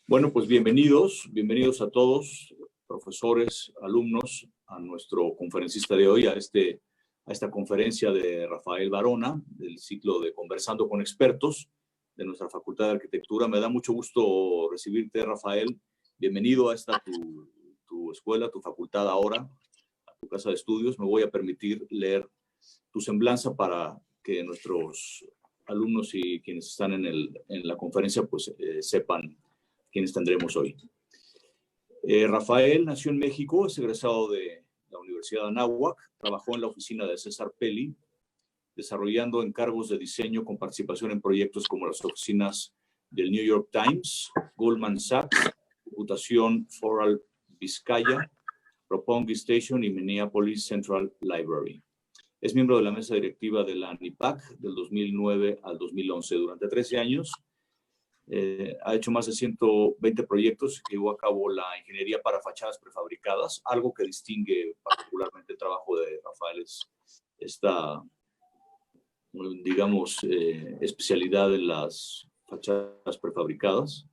Bueno, pues bienvenidos a todos, profesores, alumnos, a nuestro conferencista de hoy, a esta conferencia de Rafael Barona, del ciclo de Conversando con Expertos de nuestra Facultad de Arquitectura. Me da mucho gusto recibirte, Rafael. Bienvenido a esta tu escuela, tu facultad ahora, a tu casa de estudios. Me voy a permitir leer tu semblanza para que nuestros alumnos y quienes están en la conferencia pues sepan quiénes tendremos hoy. Rafael nació en México, es egresado de la Universidad de Anáhuac, trabajó en la oficina de César Pelli, desarrollando encargos de diseño con participación en proyectos como las oficinas del New York Times, Goldman Sachs, Computación Foral Vizcaya, Roppongi Station y Minneapolis Central Library. Es miembro de la mesa directiva de la NIPAC del 2009 al 2011. Durante 13 años ha hecho más de 120 proyectos que llevó a cabo la ingeniería para fachadas prefabricadas. Algo que distingue particularmente el trabajo de Rafael es esta, digamos, especialidad en las fachadas prefabricadas,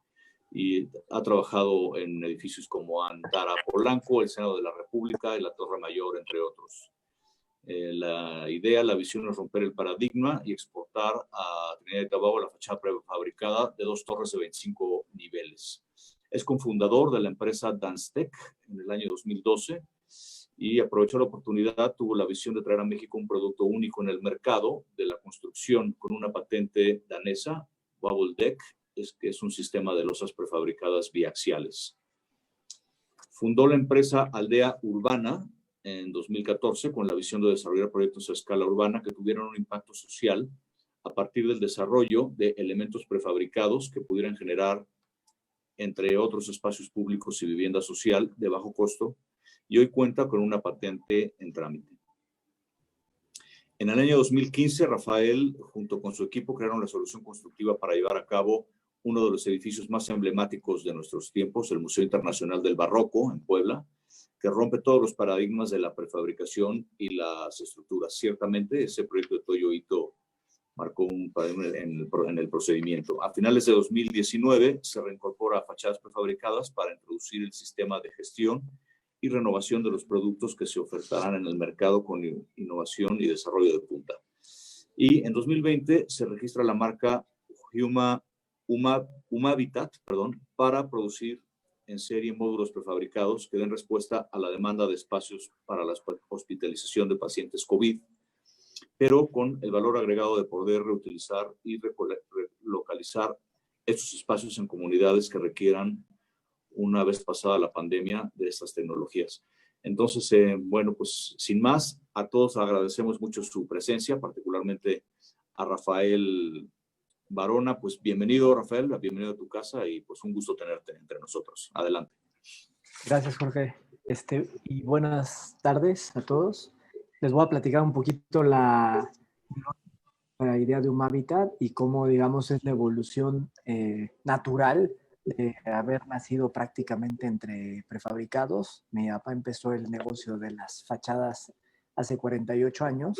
y ha trabajado en edificios como Antara Polanco, el Senado de la República y la Torre Mayor, entre otros. La visión es romper el paradigma y exportar a Trinidad y Tobago la fachada prefabricada de 2 torres de 25 niveles. Es cofundador de la empresa Danstec en el año 2012 y aprovechó la oportunidad, tuvo la visión de traer a México un producto único en el mercado de la construcción con una patente danesa, Bubble Deck, que es un sistema de losas prefabricadas biaxiales. Fundó la empresa Aldea Urbana en 2014 con la visión de desarrollar proyectos a escala urbana que tuvieran un impacto social a partir del desarrollo de elementos prefabricados que pudieran generar, entre otros, espacios públicos y vivienda social de bajo costo, y hoy cuenta con una patente en trámite. En el año 2015, Rafael, junto con su equipo, crearon la solución constructiva para llevar a cabo uno de los edificios más emblemáticos de nuestros tiempos, el Museo Internacional del Barroco, en Puebla, que rompe todos los paradigmas de la prefabricación y las estructuras. Ciertamente, ese proyecto de Toyo Ito marcó un paradigma en el procedimiento. A finales de 2019, se reincorpora a fachadas prefabricadas para introducir el sistema de gestión y renovación de los productos que se ofertarán en el mercado con innovación y desarrollo de punta. Y en 2020 se registra la marca Humabitat, para producir en serie módulos prefabricados que den respuesta a la demanda de espacios para la hospitalización de pacientes COVID, pero con el valor agregado de poder reutilizar y relocalizar estos espacios en comunidades que requieran, una vez pasada la pandemia, de estas tecnologías. Entonces, bueno, pues sin más, a todos agradecemos mucho su presencia, particularmente a Rafael Barona. Pues bienvenido, Rafael, bienvenido a tu casa y pues un gusto tenerte entre nosotros. Adelante. Gracias, Jorge. Y buenas tardes a todos. Les voy a platicar un poquito la idea de Humabitat y cómo, digamos, es la evolución natural de haber nacido prácticamente entre prefabricados. Mi papá empezó el negocio de las fachadas hace 48 años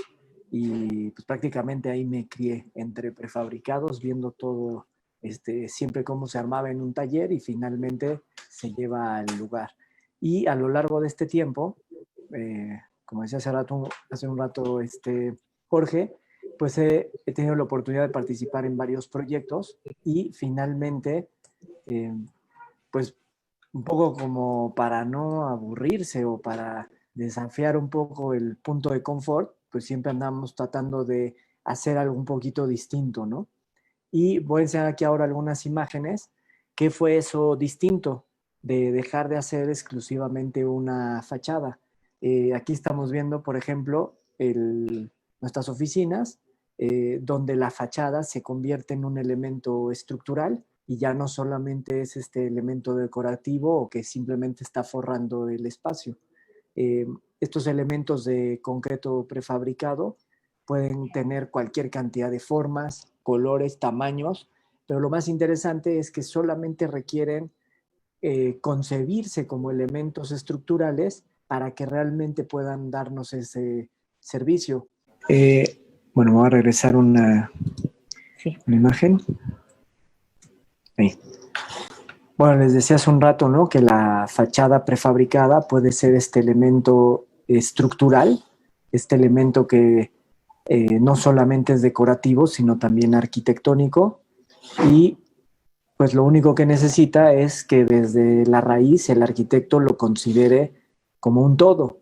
y pues prácticamente ahí me crié entre prefabricados, viendo todo, siempre cómo se armaba en un taller y finalmente se lleva al lugar. Y a lo largo de este tiempo, como decía hace un rato Jorge, pues he tenido la oportunidad de participar en varios proyectos y finalmente, pues un poco como para no aburrirse o para desafiar un poco el punto de confort, pues siempre andamos tratando de hacer algo un poquito distinto, ¿no? Y voy a enseñar aquí ahora algunas imágenes. ¿Qué fue eso distinto de dejar de hacer exclusivamente una fachada? Aquí estamos viendo, por ejemplo, nuestras oficinas, donde la fachada se convierte en un elemento estructural y ya no solamente es este elemento decorativo o que simplemente está forrando el espacio. Estos elementos de concreto prefabricado pueden tener cualquier cantidad de formas, colores, tamaños, pero lo más interesante es que solamente requieren concebirse como elementos estructurales para que realmente puedan darnos ese servicio. Bueno, voy a regresar una imagen. Ahí. Bueno, les decía hace un rato, ¿no? Que la fachada prefabricada puede ser este elemento estructural, este elemento que no solamente es decorativo, sino también arquitectónico. Y pues lo único que necesita es que desde la raíz el arquitecto lo considere como un todo.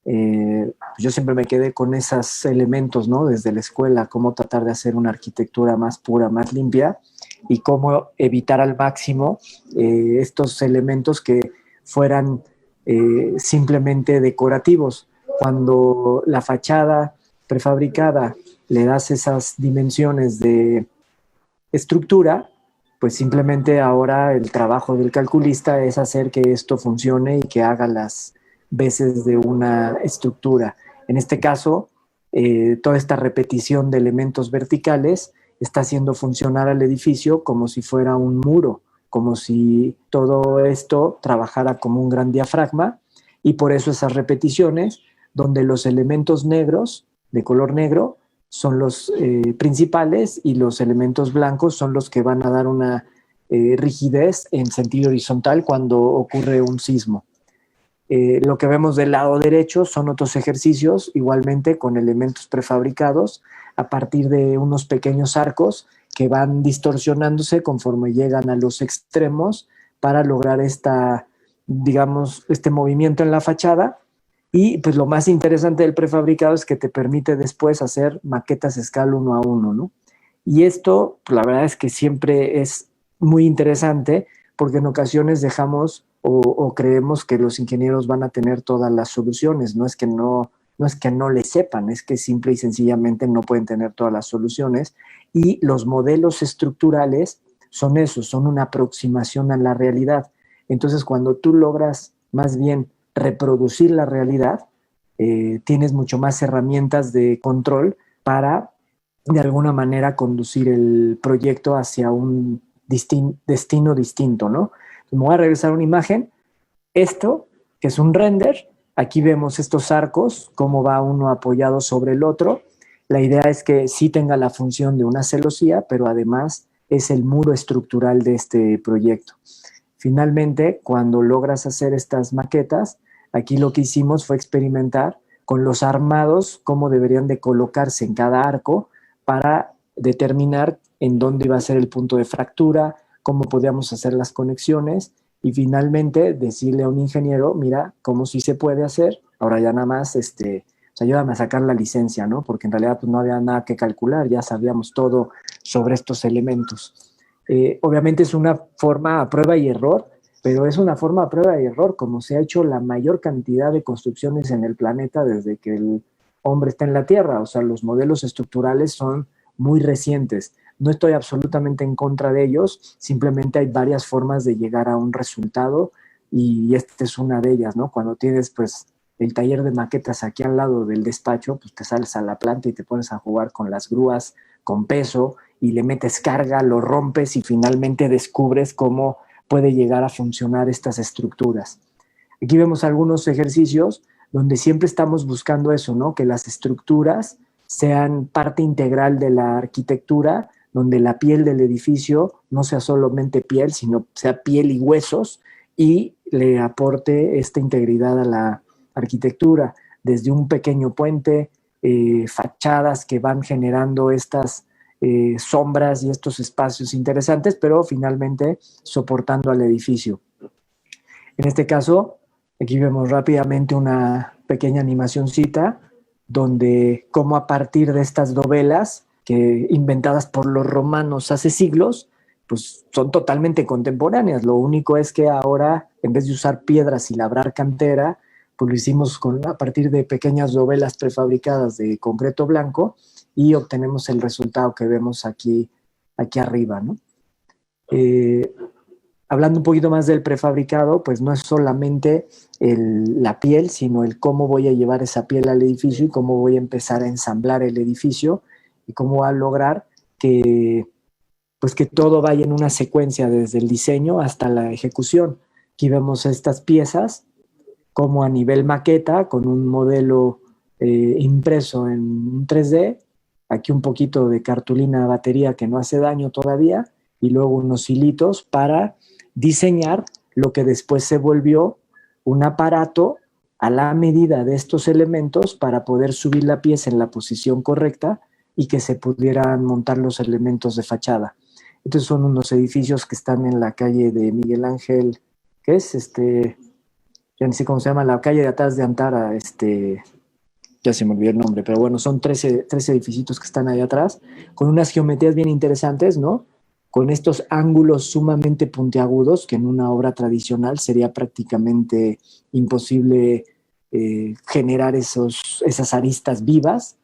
Yo siempre me quedé con esos elementos, ¿no? Desde la escuela, cómo tratar de hacer una arquitectura más pura, más limpia y cómo evitar al máximo estos elementos que fueran simplemente decorativos. Cuando la fachada prefabricada le das esas dimensiones de estructura, pues simplemente ahora el trabajo del calculista es hacer que esto funcione y que haga las veces de una estructura. En este caso, toda esta repetición de elementos verticales está haciendo funcionar al edificio como si fuera un muro, como si todo esto trabajara como un gran diafragma, y por eso esas repeticiones donde los elementos negros, de color negro, son los principales y los elementos blancos son los que van a dar una rigidez en sentido horizontal cuando ocurre un sismo. Lo que vemos del lado derecho son otros ejercicios, igualmente con elementos prefabricados, a partir de unos pequeños arcos que van distorsionándose conforme llegan a los extremos para lograr digamos, este movimiento en la fachada. Y pues lo más interesante del prefabricado es que te permite después hacer maquetas a escala 1:1, ¿no? Y esto, pues, la verdad es que siempre es muy interesante porque en ocasiones dejamos o creemos que los ingenieros van a tener todas las soluciones. No es que no le sepan, es que simple y sencillamente no pueden tener todas las soluciones. Y los modelos estructurales son esos, son una aproximación a la realidad. Entonces, cuando tú logras más bien reproducir la realidad, tienes mucho más herramientas de control para de alguna manera conducir el proyecto hacia un destino distinto, ¿no? Me voy a regresar a una imagen. Esto, que es un render, aquí vemos estos arcos, cómo va uno apoyado sobre el otro. La idea es que sí tenga la función de una celosía, pero además es el muro estructural de este proyecto. Finalmente, cuando logras hacer estas maquetas, aquí lo que hicimos fue experimentar con los armados cómo deberían de colocarse en cada arco para determinar en dónde iba a ser el punto de fractura, cómo podíamos hacer las conexiones y finalmente decirle a un ingeniero, mira, cómo sí se puede hacer, ahora ya nada más, pues ayúdame a sacar la licencia, ¿no? Porque en realidad pues no había nada que calcular, ya sabíamos todo sobre estos elementos. Obviamente es una forma a prueba y error, pero es una forma a prueba y error, como se ha hecho la mayor cantidad de construcciones en el planeta desde que el hombre está en la Tierra. O sea, los modelos estructurales son muy recientes. No estoy absolutamente en contra de ellos, simplemente hay varias formas de llegar a un resultado y esta es una de ellas, ¿no? Cuando tienes, pues, el taller de maquetas aquí al lado del despacho, pues te sales a la planta y te pones a jugar con las grúas, con peso, y le metes carga, lo rompes y finalmente descubres cómo puede llegar a funcionar estas estructuras. Aquí vemos algunos ejercicios donde siempre estamos buscando eso, ¿no? Que las estructuras sean parte integral de la arquitectura, donde la piel del edificio no sea solamente piel, sino sea piel y huesos y le aporte esta integridad a la arquitectura, desde un pequeño puente, fachadas que van generando estas sombras y estos espacios interesantes, pero finalmente soportando al edificio. En este caso, aquí vemos rápidamente una pequeña animacioncita donde cómo a partir de estas dovelas que inventadas por los romanos hace siglos, pues son totalmente contemporáneas. Lo único es que ahora, en vez de usar piedras y labrar cantera, pues lo hicimos a partir de pequeñas dovelas prefabricadas de concreto blanco y obtenemos el resultado que vemos aquí arriba, ¿no? Hablando un poquito más del prefabricado, pues no es solamente la piel, sino el cómo voy a llevar esa piel al edificio y cómo voy a empezar a ensamblar el edificio y cómo va a lograr pues que todo vaya en una secuencia desde el diseño hasta la ejecución. Aquí vemos estas piezas como a nivel maqueta con un modelo impreso en un 3D, aquí un poquito de cartulina batería que no hace daño todavía y luego unos hilitos para diseñar lo que después se volvió un aparato a la medida de estos elementos para poder subir la pieza en la posición correcta y que se pudieran montar los elementos de fachada. Entonces son unos edificios que están en la calle de Miguel Ángel, ¿qué es? Ya ni sé cómo se llama, la calle de atrás de Antara, ya se me olvidó el nombre, pero bueno, son 13 edificios que están ahí atrás, con unas geometrías bien interesantes, ¿no? Con estos ángulos sumamente puntiagudos, que en una obra tradicional sería prácticamente imposible generar esas aristas vivas,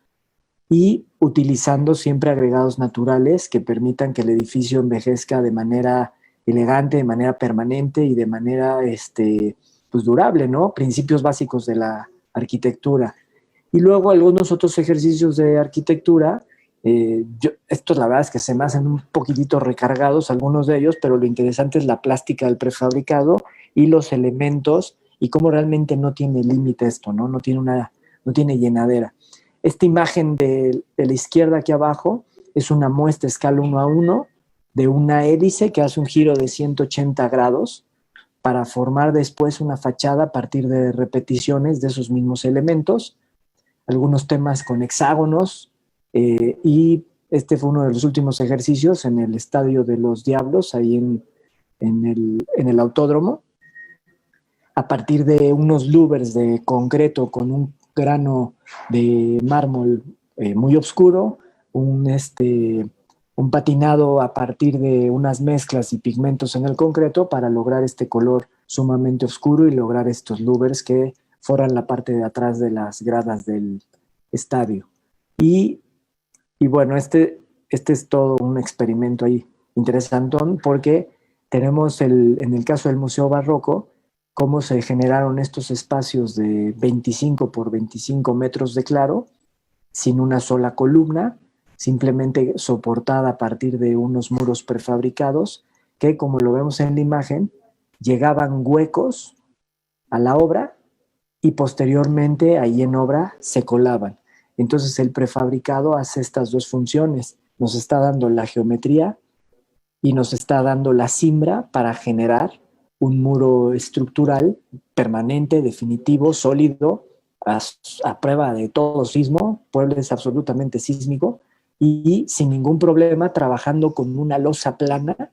y utilizando siempre agregados naturales que permitan que el edificio envejezca de manera elegante, de manera permanente y de manera pues durable, ¿no? Principios básicos de la arquitectura. Y luego algunos otros ejercicios de arquitectura, estos la verdad es que se me hacen un poquitito recargados algunos de ellos, pero lo interesante es la plástica del prefabricado y los elementos y cómo realmente no tiene límite esto, ¿no? No tiene llenadera. Esta imagen de la izquierda aquí abajo es una muestra a escala 1:1 de una hélice que hace un giro de 180 grados para formar después una fachada a partir de repeticiones de esos mismos elementos. Algunos temas con hexágonos, y este fue uno de los últimos ejercicios en el Estadio de los Diablos, ahí en el autódromo, a partir de unos louvers de concreto con un grano de mármol muy oscuro, un patinado a partir de unas mezclas y pigmentos en el concreto para lograr este color sumamente oscuro y lograr estos louvers que forran la parte de atrás de las gradas del estadio. Y bueno, este es todo un experimento ahí interesantón, porque tenemos en el caso del Museo Barroco, cómo se generaron estos espacios de 25 por 25 metros de claro, sin una sola columna, simplemente soportada a partir de unos muros prefabricados, que como lo vemos en la imagen, llegaban huecos a la obra y posteriormente ahí en obra se colaban. Entonces el prefabricado hace estas dos funciones, nos está dando la geometría y nos está dando la cimbra para generar un muro estructural permanente, definitivo, sólido, a prueba de todo sismo. Puebla es absolutamente sísmico, y sin ningún problema trabajando con una losa plana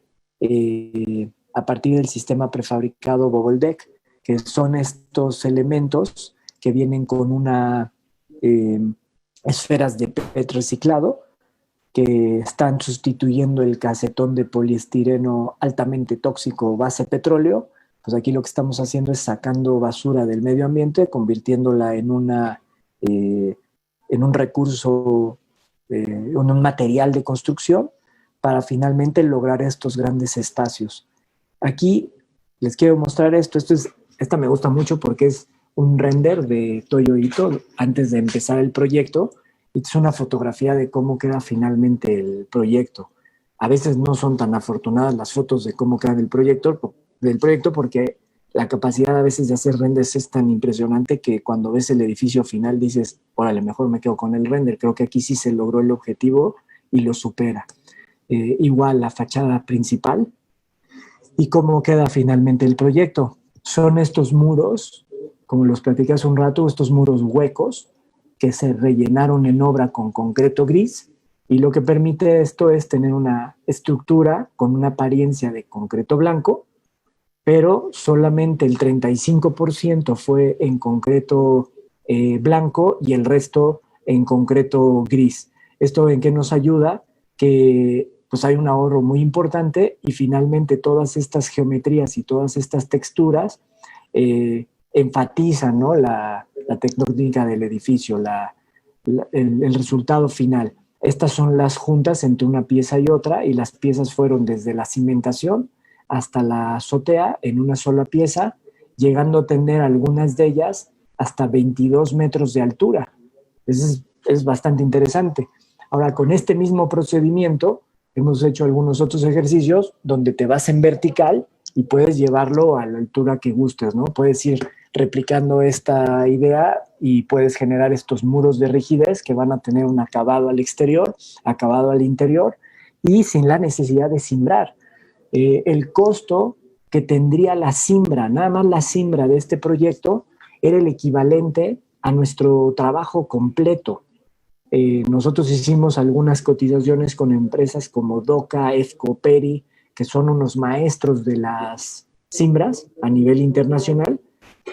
a partir del sistema prefabricado Bogoldec, que son estos elementos que vienen con una esferas de PET reciclado, que están sustituyendo el casetón de poliestireno altamente tóxico base petróleo. Pues aquí lo que estamos haciendo es sacando basura del medio ambiente, convirtiéndola en un recurso, en un material de construcción, para finalmente lograr estos grandes espacios. Aquí les quiero mostrar esto. Esta me gusta mucho porque es un render de Toyo Ito antes de empezar el proyecto. Es una fotografía de cómo queda finalmente el proyecto. A veces no son tan afortunadas las fotos de cómo queda del proyecto, porque la capacidad a veces de hacer renders es tan impresionante que cuando ves el edificio final dices, órale, mejor me quedo con el render. Creo que aquí sí se logró el objetivo y lo supera. Igual la fachada principal y cómo queda finalmente el proyecto. Son estos muros, como los platicé hace un rato, estos muros huecos que se rellenaron en obra con concreto gris, y lo que permite esto es tener una estructura con una apariencia de concreto blanco, pero solamente el 35% fue en concreto blanco y el resto en concreto gris. ¿Esto en qué nos ayuda? Que pues hay un ahorro muy importante, y finalmente todas estas geometrías y todas estas texturas enfatizan, ¿no?, la tectónica del edificio, el resultado final. Estas son las juntas entre una pieza y otra, y las piezas fueron desde la cimentación hasta la azotea en una sola pieza, llegando a tener algunas de ellas hasta 22 metros de altura. Es bastante interesante. Ahora, con este mismo procedimiento, hemos hecho algunos otros ejercicios donde te vas en vertical y puedes llevarlo a la altura que gustes, ¿no? Puedes ir replicando esta idea y puedes generar estos muros de rigidez que van a tener un acabado al exterior, acabado al interior, y sin la necesidad de cimbrar. El costo que tendría la siembra, nada más la siembra de este proyecto era el equivalente a nuestro trabajo completo. Nosotros hicimos algunas cotizaciones con empresas como Doca, EFCO, Peri, que son unos maestros de las siembras a nivel internacional.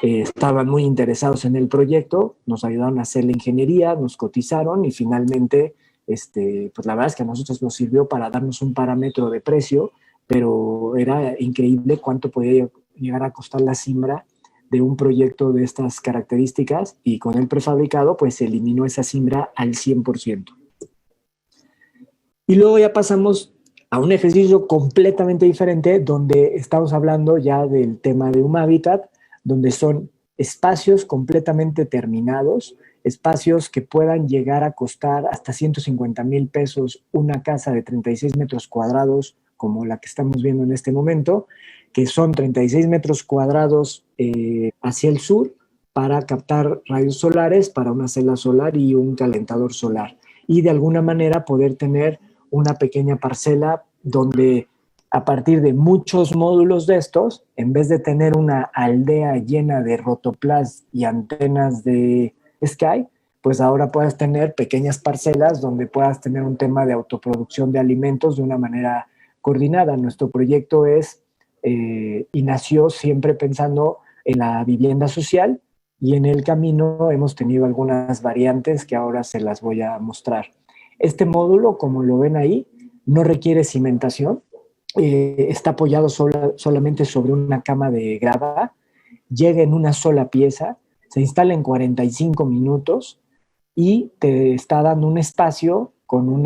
Estaban muy interesados en el proyecto, nos ayudaron a hacer la ingeniería, nos cotizaron y finalmente, pues la verdad es que a nosotros nos sirvió para darnos un parámetro de precio, pero era increíble cuánto podía llegar a costar la siembra de un proyecto de estas características, y con el prefabricado pues se eliminó esa siembra al 100%. Y luego ya pasamos a un ejercicio completamente diferente donde estamos hablando ya del tema de un hábitat, donde son espacios completamente terminados, espacios que puedan llegar a costar hasta 150,000 pesos una casa de 36 metros cuadrados, como la que estamos viendo en este momento, que son 36 metros cuadrados hacia el sur para captar rayos solares para una celda solar y un calentador solar. Y de alguna manera poder tener una pequeña parcela donde a partir de muchos módulos de estos, en vez de tener una aldea llena de rotoplas y antenas de Sky, pues ahora puedas tener pequeñas parcelas donde puedas tener un tema de autoproducción de alimentos de una manera coordinada. Nuestro proyecto es y nació siempre pensando en la vivienda social, y en el camino hemos tenido algunas variantes que ahora se las voy a mostrar. Este módulo, como lo ven ahí, no requiere cimentación, está apoyado solamente sobre una cama de grava, llega en una sola pieza, se instala en 45 minutos y te está dando un espacio con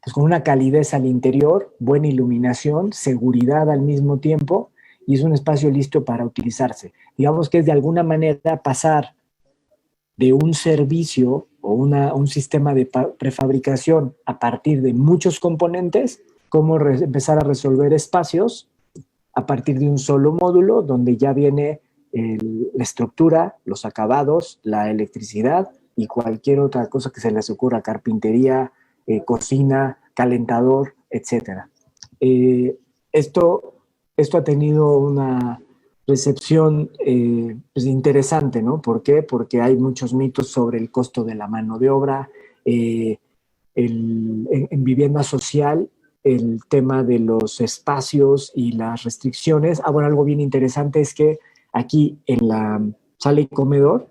pues con una calidez al interior, buena iluminación, seguridad al mismo tiempo, y es un espacio listo para utilizarse. Digamos que es de alguna manera pasar de un servicio o un sistema de prefabricación a partir de muchos componentes, como empezar a resolver espacios a partir de un solo módulo donde ya viene la estructura, los acabados, la electricidad y cualquier otra cosa que se les ocurra, carpintería, cocina, calentador, etc. Esto ha tenido una recepción pues interesante, ¿no? ¿Por qué? Porque hay muchos mitos sobre el costo de la mano de obra, en vivienda social, el tema de los espacios y las restricciones. Bueno, algo bien interesante es que aquí en la sala comedor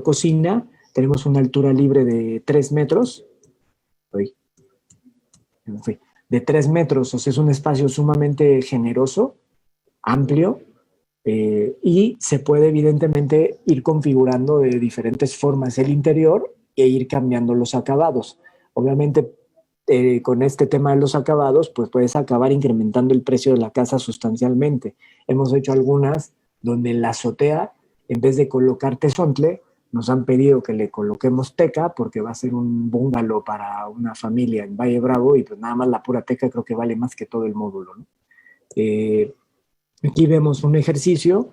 cocina, tenemos una altura libre de 3 metros. De 3 metros, o sea, es un espacio sumamente generoso, amplio, y se puede evidentemente ir configurando de diferentes formas el interior e ir cambiando los acabados. Obviamente, con este tema de los acabados, pues puedes acabar incrementando el precio de la casa sustancialmente. Hemos hecho algunas donde en la azotea, en vez de colocar tesontle, nos han pedido que le coloquemos teca porque va a ser un bungalow para una familia en Valle Bravo, y pues nada más la pura teca creo que vale más que todo el módulo, ¿no? Aquí vemos un ejercicio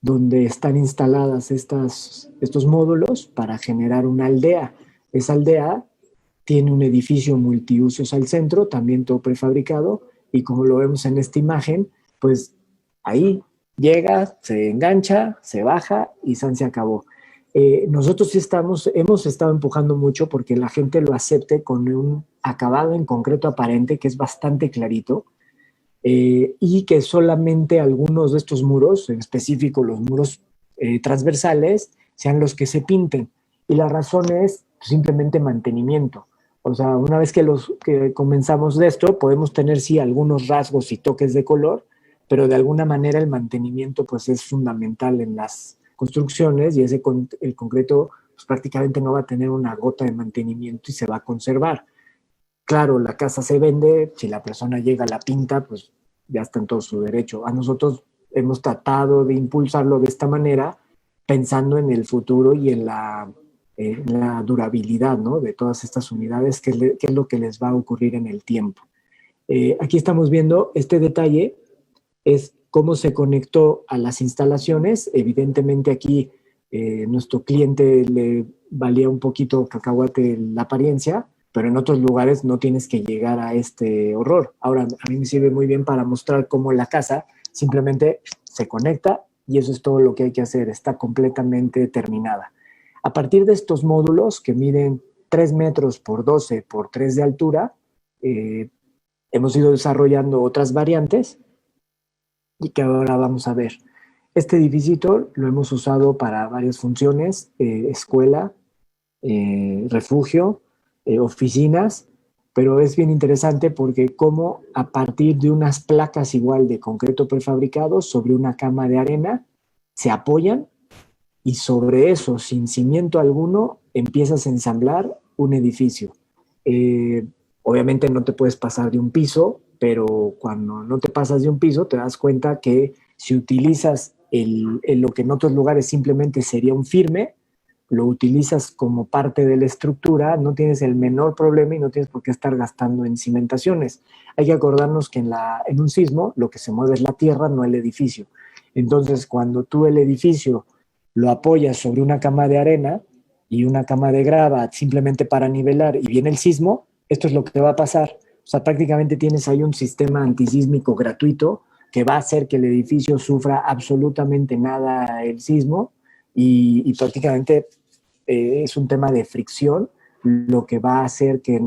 donde están instaladas estos módulos para generar una aldea. Esa aldea tiene un edificio multiusos al centro, también todo prefabricado, y como lo vemos en esta imagen, pues ahí llega, se engancha, se baja y se acabó. Nosotros sí hemos estado empujando mucho porque la gente lo acepte con un acabado en concreto aparente que es bastante clarito, y que solamente algunos de estos muros, en específico los muros transversales, sean los que se pinten. Y la razón es simplemente mantenimiento. O sea, una vez que comenzamos de esto, podemos tener sí algunos rasgos y toques de color, pero de alguna manera el mantenimiento pues es fundamental en las construcciones, y el concreto pues prácticamente no va a tener una gota de mantenimiento y se va a conservar. Claro, la casa se vende, si la persona llega a la pinta, pues ya está en todo su derecho. A nosotros hemos tratado de impulsarlo de esta manera, pensando en el futuro y en la durabilidad, ¿no?, de todas estas unidades, que es lo que les va a ocurrir en el tiempo. Aquí estamos viendo este detalle, es cómo se conectó a las instalaciones. Evidentemente aquí nuestro cliente le valía un poquito cacahuate la apariencia, pero en otros lugares no tienes que llegar a este horror. Ahora, a mí me sirve muy bien para mostrar cómo la casa simplemente se conecta y eso es todo lo que hay que hacer, está completamente terminada. A partir de estos módulos que miden 3 metros por 12 por 3 de altura, hemos ido desarrollando otras variantes y que ahora vamos a ver. Este edificio lo hemos usado para varias funciones, escuela, refugio, oficinas, pero es bien interesante porque como a partir de unas placas igual de concreto prefabricado sobre una cama de arena, se apoyan y sobre eso, sin cimiento alguno, empiezas a ensamblar un edificio. Obviamente no te puedes pasar de un piso, pero cuando no te pasas de un piso te das cuenta que si utilizas lo que en otros lugares simplemente sería un firme, lo utilizas como parte de la estructura, no tienes el menor problema y no tienes por qué estar gastando en cimentaciones. Hay que acordarnos que en un sismo lo que se mueve es la tierra, no el edificio. Entonces, cuando tú el edificio lo apoyas sobre una cama de arena y una cama de grava simplemente para nivelar y viene el sismo, esto es lo que va a pasar. O sea, prácticamente tienes ahí un sistema antisísmico gratuito que va a hacer que el edificio sufra absolutamente nada el sismo y prácticamente es un tema de fricción lo que va a hacer que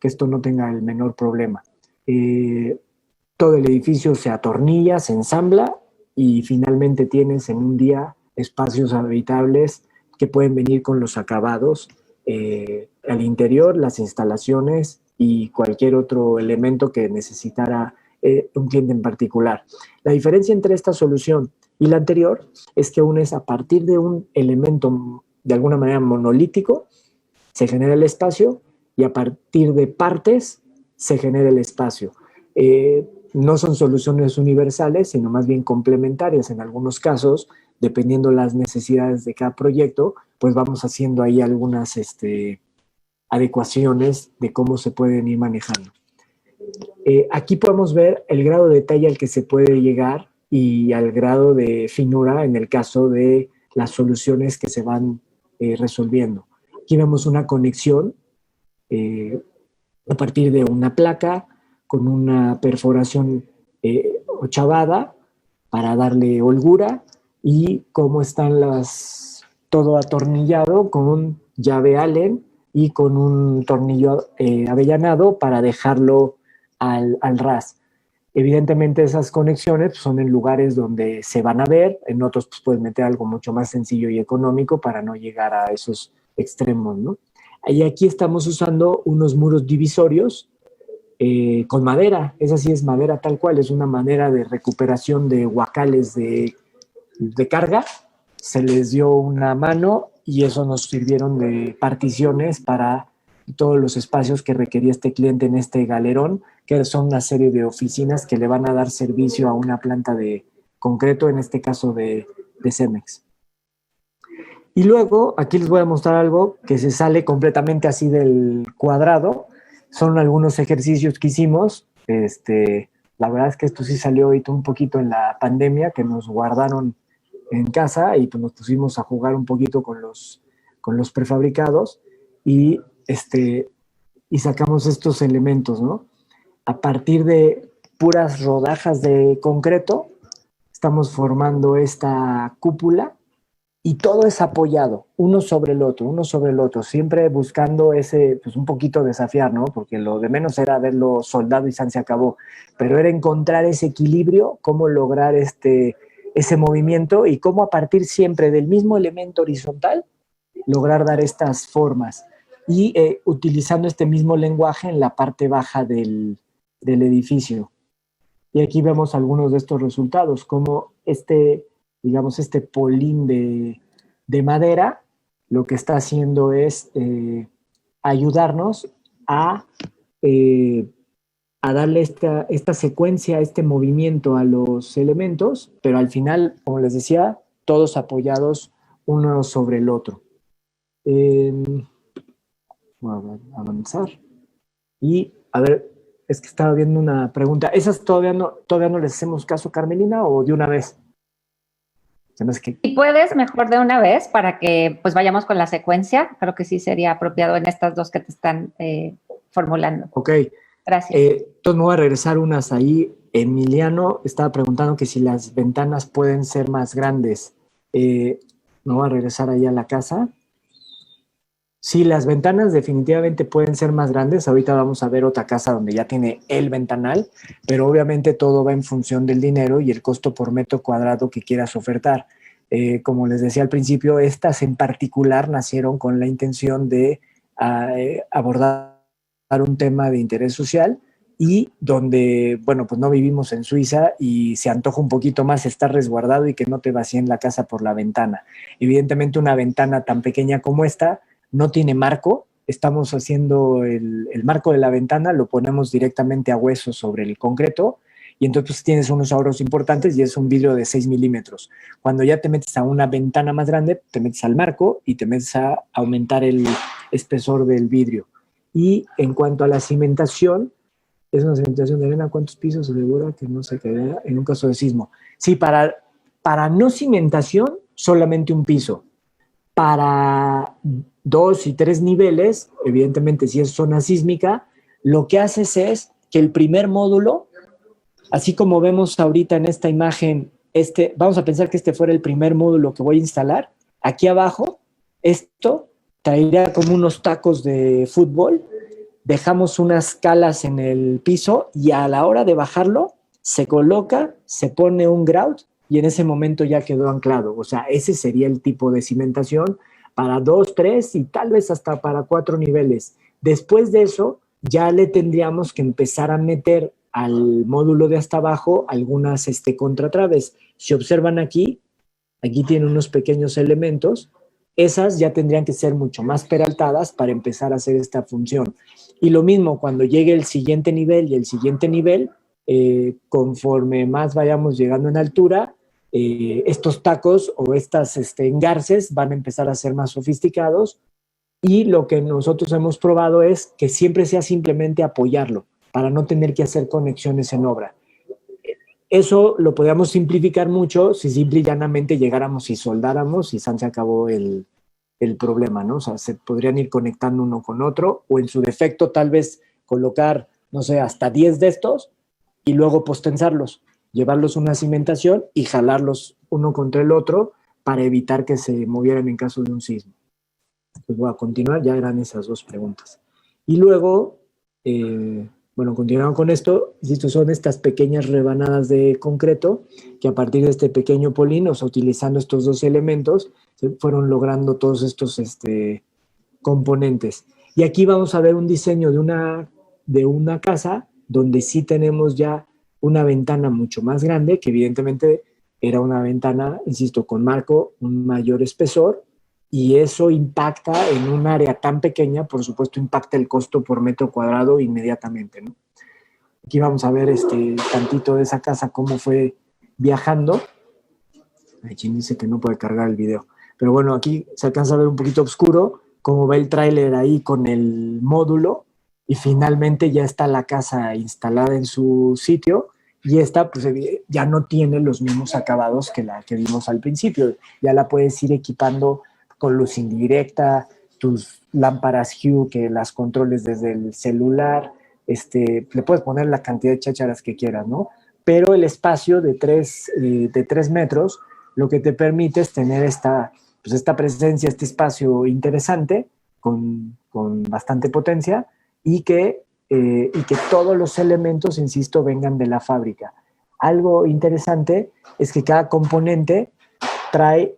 esto no tenga el menor problema. Todo el edificio se atornilla, se ensambla y finalmente tienes en un día espacios habitables que pueden venir con los acabados al interior, las instalaciones y cualquier otro elemento que necesitara un cliente en particular. La diferencia entre esta solución y la anterior es que uno es a partir de un elemento de alguna manera monolítico, se genera el espacio y a partir de partes se genera el espacio. No son soluciones universales, sino más bien complementarias en algunos casos, dependiendo las necesidades de cada proyecto, pues vamos haciendo ahí algunas adecuaciones de cómo se pueden ir manejando. Aquí podemos ver el grado de detalle al que se puede llegar y al grado de finura en el caso de las soluciones que se van resolviendo. Aquí vemos una conexión a partir de una placa con una perforación ochavada para darle holgura y cómo están todo atornillado con llave Allen y con un tornillo avellanado para dejarlo al ras. Evidentemente esas conexiones pues, son en lugares donde se van a ver, en otros pues, puedes meter algo mucho más sencillo y económico para no llegar a esos extremos, ¿no? Y aquí estamos usando unos muros divisorios con madera, esa sí es madera tal cual, es una manera de recuperación de huacales de carga, se les dio una mano y eso nos sirvieron de particiones para todos los espacios que requería este cliente en este galerón, que son una serie de oficinas que le van a dar servicio a una planta de concreto, en este caso de Cemex. Y luego, aquí les voy a mostrar algo que se sale completamente así del cuadrado. Son algunos ejercicios que hicimos. La verdad es que esto sí salió ahorita un poquito en la pandemia, que nos guardaron en casa y pues nos pusimos a jugar un poquito con los prefabricados y sacamos estos elementos, ¿no? A partir de puras rodajas de concreto, estamos formando esta cúpula y todo es apoyado, uno sobre el otro, siempre buscando pues un poquito desafiar, ¿no? Porque lo de menos era verlo soldado y se acabó, pero era encontrar ese equilibrio, cómo lograr ese movimiento y cómo a partir siempre del mismo elemento horizontal lograr dar estas formas y utilizando este mismo lenguaje en la parte baja del edificio. Y aquí vemos algunos de estos resultados, como digamos, este polín de madera, lo que está haciendo es ayudarnos a darle esta secuencia, este movimiento a los elementos, pero al final, como les decía, todos apoyados uno sobre el otro. Voy a avanzar. Y, a ver, es que estaba viendo una pregunta. ¿Esas todavía no les hacemos caso, Carmelina, o de una vez? Y puedes mejor de una vez para que pues vayamos con la secuencia. Creo que sí sería apropiado en estas dos que te están formulando. Ok. Gracias. Entonces me voy a regresar unas ahí. Emiliano estaba preguntando que si las ventanas pueden ser más grandes. Me voy a regresar ahí a la casa. Sí, las ventanas definitivamente pueden ser más grandes. Ahorita vamos a ver otra casa donde ya tiene el ventanal, pero obviamente todo va en función del dinero y el costo por metro cuadrado que quieras ofertar. Como les decía al principio, estas en particular nacieron con la intención de abordar un tema de interés social y donde, bueno, pues no vivimos en Suiza y se antoja un poquito más estar resguardado y que no te vacíen la casa por la ventana. Evidentemente una ventana tan pequeña como esta no tiene marco, estamos haciendo el marco de la ventana, lo ponemos directamente a hueso sobre el concreto y entonces pues, tienes unos ahorros importantes y es un vidrio de 6 milímetros. Cuando ya te metes a una ventana más grande, te metes al marco y te metes a aumentar el espesor del vidrio. Y en cuanto a la cimentación, es una cimentación de arena, ¿cuántos pisos se asegura que no se caerá en un caso de sismo? Sí, para no cimentación, solamente un piso. Para 2 y 3 niveles, evidentemente si es zona sísmica, lo que haces es que el primer módulo, así como vemos ahorita en esta imagen, vamos a pensar que este fuera el primer módulo que voy a instalar, aquí abajo, esto traería como unos tacos de fútbol, dejamos unas calas en el piso y a la hora de bajarlo, se coloca, se pone un grout y en ese momento ya quedó anclado. O sea, ese sería el tipo de cimentación para 2, 3 y tal vez hasta para 4 niveles. Después de eso, ya le tendríamos que empezar a meter al módulo de hasta abajo algunas contratraves. Si observan aquí tiene unos pequeños elementos. Esas ya tendrían que ser mucho más peraltadas para empezar a hacer esta función. Y lo mismo, cuando llegue el siguiente nivel y el siguiente nivel, conforme más vayamos llegando en altura, estos tacos o estas engarces van a empezar a ser más sofisticados y lo que nosotros hemos probado es que siempre sea simplemente apoyarlo para no tener que hacer conexiones en obra. Eso lo podríamos simplificar mucho si simple y llanamente llegáramos y soldáramos y se acabó el problema, ¿no? O sea, se podrían ir conectando uno con otro o en su defecto tal vez colocar, no sé, hasta 10 de estos y luego postensarlos, llevarlos a una cimentación y jalarlos uno contra el otro para evitar que se movieran en caso de un sismo. Pues voy a continuar, ya eran esas dos preguntas. Y luego, bueno, continuando con esto, son estas pequeñas rebanadas de concreto que a partir de este pequeño polín, o sea, utilizando estos dos elementos, se fueron logrando todos estos componentes. Y aquí vamos a ver un diseño de una casa donde sí tenemos ya una ventana mucho más grande, que evidentemente era una ventana, insisto, con marco, un mayor espesor, y eso impacta en un área tan pequeña, por supuesto impacta el costo por metro cuadrado inmediatamente, ¿no? Aquí vamos a ver tantito de esa casa, cómo fue viajando. Aquí dice que no puede cargar el video. Pero bueno, aquí se alcanza a ver un poquito oscuro, cómo va el tráiler ahí con el módulo, y finalmente ya está la casa instalada en su sitio, y esta pues ya no tiene los mismos acabados que la que vimos al principio. Ya la puedes ir equipando con luz indirecta, tus lámparas Hue que las controles desde el celular, le puedes poner la cantidad de chácharas que quieras, ¿no? Pero el espacio de 3 metros lo que te permite es tener esta presencia, este espacio interesante con bastante potencia y que todos los elementos, insisto, vengan de la fábrica. Algo interesante es que cada componente trae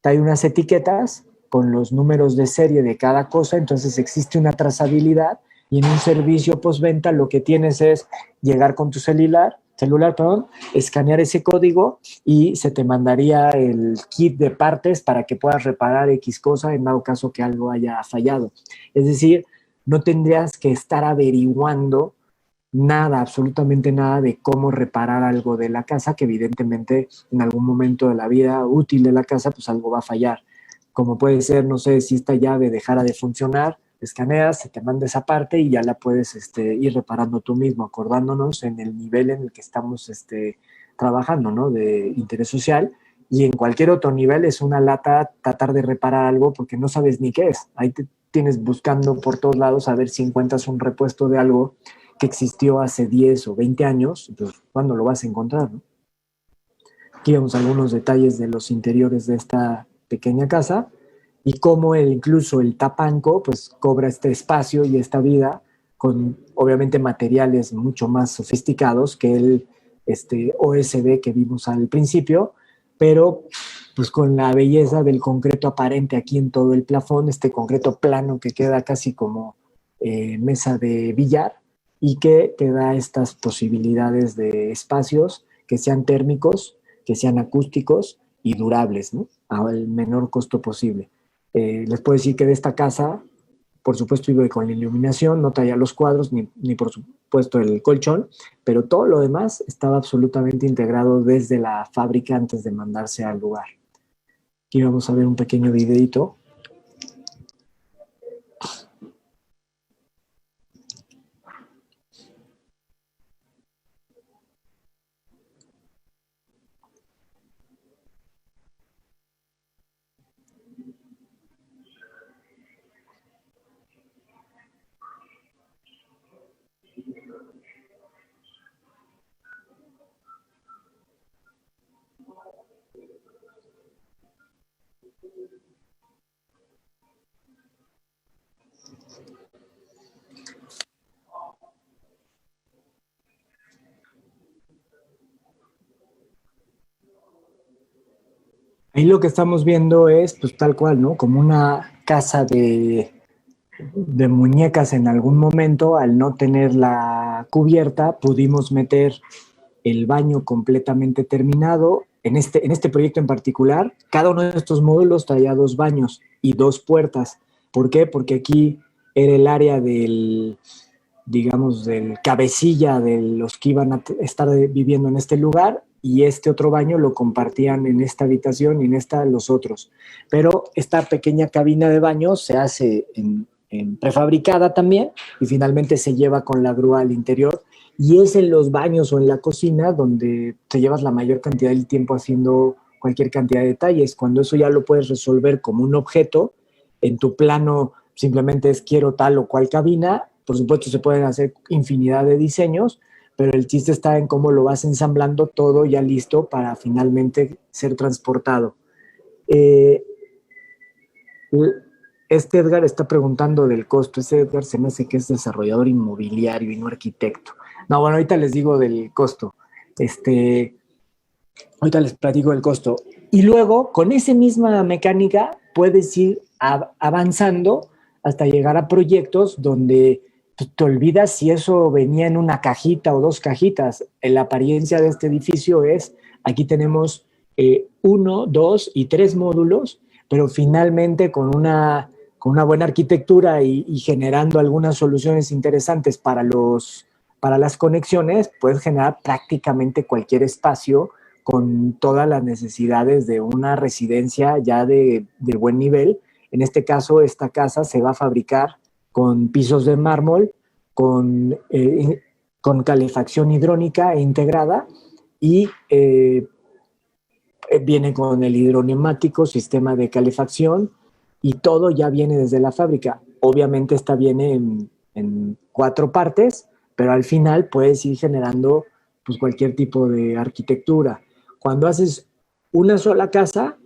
unas etiquetas con los números de serie de cada cosa, entonces existe una trazabilidad y en un servicio postventa lo que tienes es llegar con tu celular, escanear ese código y se te mandaría el kit de partes para que puedas reparar X cosa en dado caso que algo haya fallado. Es decir, no tendrías que estar averiguando nada, absolutamente nada de cómo reparar algo de la casa, que evidentemente en algún momento de la vida útil de la casa, pues algo va a fallar. Como puede ser, no sé, si esta llave dejara de funcionar, escaneas, se te manda esa parte y ya la puedes ir reparando tú mismo, acordándonos en el nivel en el que estamos trabajando, ¿no? De interés social y en cualquier otro nivel es una lata tratar de reparar algo porque no sabes ni qué es. Ahí te tienes buscando por todos lados a ver si encuentras un repuesto de algo que existió hace 10 o 20 años, pues ¿cuándo lo vas a encontrar, no? Aquí vemos algunos detalles de los interiores de esta pequeña casa y cómo incluso el tapanco pues cobra este espacio y esta vida con obviamente materiales mucho más sofisticados que el OSB que vimos al principio, pero pues con la belleza del concreto aparente aquí en todo el plafón, este concreto plano que queda casi como mesa de billar y que te da estas posibilidades de espacios que sean térmicos, que sean acústicos y durables, ¿no? Al menor costo posible. Les puedo decir que de esta casa, por supuesto, iba con la iluminación, no traía los cuadros, ni por supuesto el colchón, pero todo lo demás estaba absolutamente integrado desde la fábrica antes de mandarse al lugar. Aquí vamos a ver un pequeño videito. Ahí lo que estamos viendo es, pues tal cual, ¿no? Como una casa de muñecas en algún momento. Al no tener la cubierta, pudimos meter el baño completamente terminado. En este proyecto en particular, cada uno de estos módulos traía 2 baños y 2 puertas. ¿Por qué? Porque aquí era el área digamos, del cabecilla de los que iban a estar viviendo en este lugar, y este otro baño lo compartían en esta habitación y en esta los otros. Pero esta pequeña cabina de baño se hace en prefabricada también y finalmente se lleva con la grúa al interior, y es en los baños o en la cocina donde te llevas la mayor cantidad del tiempo haciendo cualquier cantidad de detalles. Cuando eso ya lo puedes resolver como un objeto, en tu plano simplemente es quiero tal o cual cabina. Por supuesto se pueden hacer infinidad de diseños, pero el chiste está en cómo lo vas ensamblando todo ya listo para finalmente ser transportado. Este Edgar está preguntando del costo. Este Edgar se me hace que es desarrollador inmobiliario y no arquitecto. No, bueno, ahorita les digo del costo. Ahorita les platico del costo. Y luego, con esa misma mecánica, puedes ir avanzando hasta llegar a proyectos donde te olvidas si eso venía en una cajita o 2 cajitas. La apariencia de este edificio es, aquí tenemos 1, 2 y 3 módulos, pero finalmente con una buena arquitectura y generando algunas soluciones interesantes para las conexiones, puedes generar prácticamente cualquier espacio con todas las necesidades de una residencia ya de buen nivel. En este caso, esta casa se va a fabricar con pisos de mármol, con calefacción hidráulica integrada y viene con el hidroneumático, sistema de calefacción, y todo ya viene desde la fábrica. Obviamente esta viene en 4 partes, pero al final puedes ir generando pues, cualquier tipo de arquitectura. Cuando haces una sola casa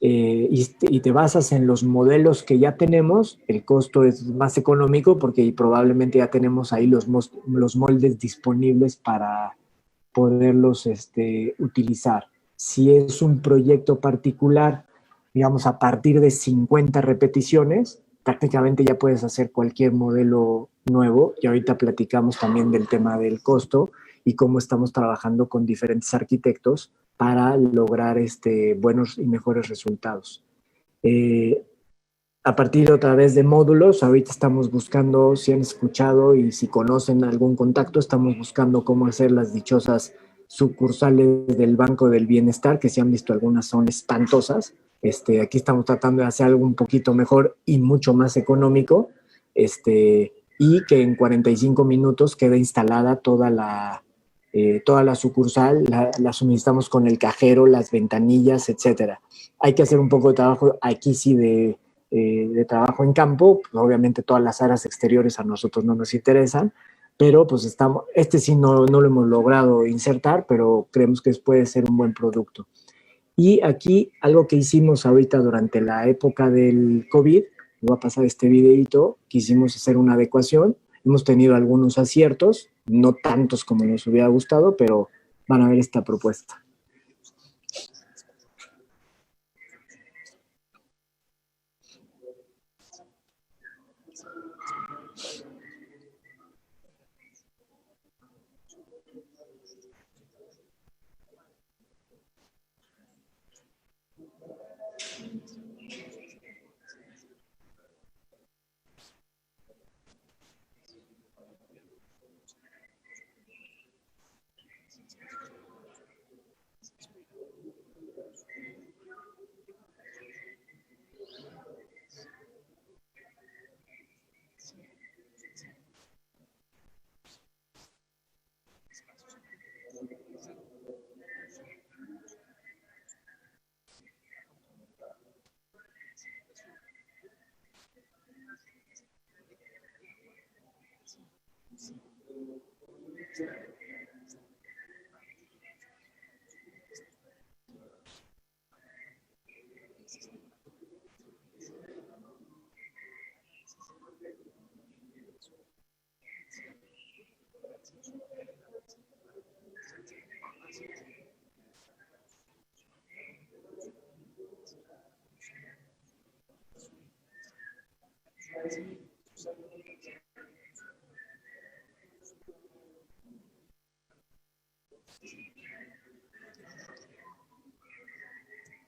y te basas en los modelos que ya tenemos, el costo es más económico porque probablemente ya tenemos ahí los moldes disponibles para poderlos utilizar. Si es un proyecto particular, digamos, a partir de 50 repeticiones, prácticamente ya puedes hacer cualquier modelo nuevo, y ahorita platicamos también del tema del costo y cómo estamos trabajando con diferentes arquitectos para lograr buenos y mejores resultados. A partir otra vez de módulos, ahorita estamos buscando, si han escuchado y si conocen algún contacto, estamos buscando cómo hacer las dichosas sucursales del Banco del Bienestar, que si han visto algunas son espantosas. Aquí estamos tratando de hacer algo un poquito mejor y mucho más económico, y que en 45 minutos quede instalada toda la toda la sucursal la suministramos con el cajero, las ventanillas, etcétera. Hay que hacer un poco de trabajo aquí sí de trabajo en campo. Pues obviamente todas las áreas exteriores a nosotros no nos interesan, pero pues sí no lo hemos logrado insertar, pero creemos que puede ser un buen producto. Y aquí algo que hicimos ahorita durante la época del COVID, voy a pasar este videito, quisimos hacer una adecuación. Hemos tenido algunos aciertos, no tantos como nos hubiera gustado, pero van a ver esta propuesta.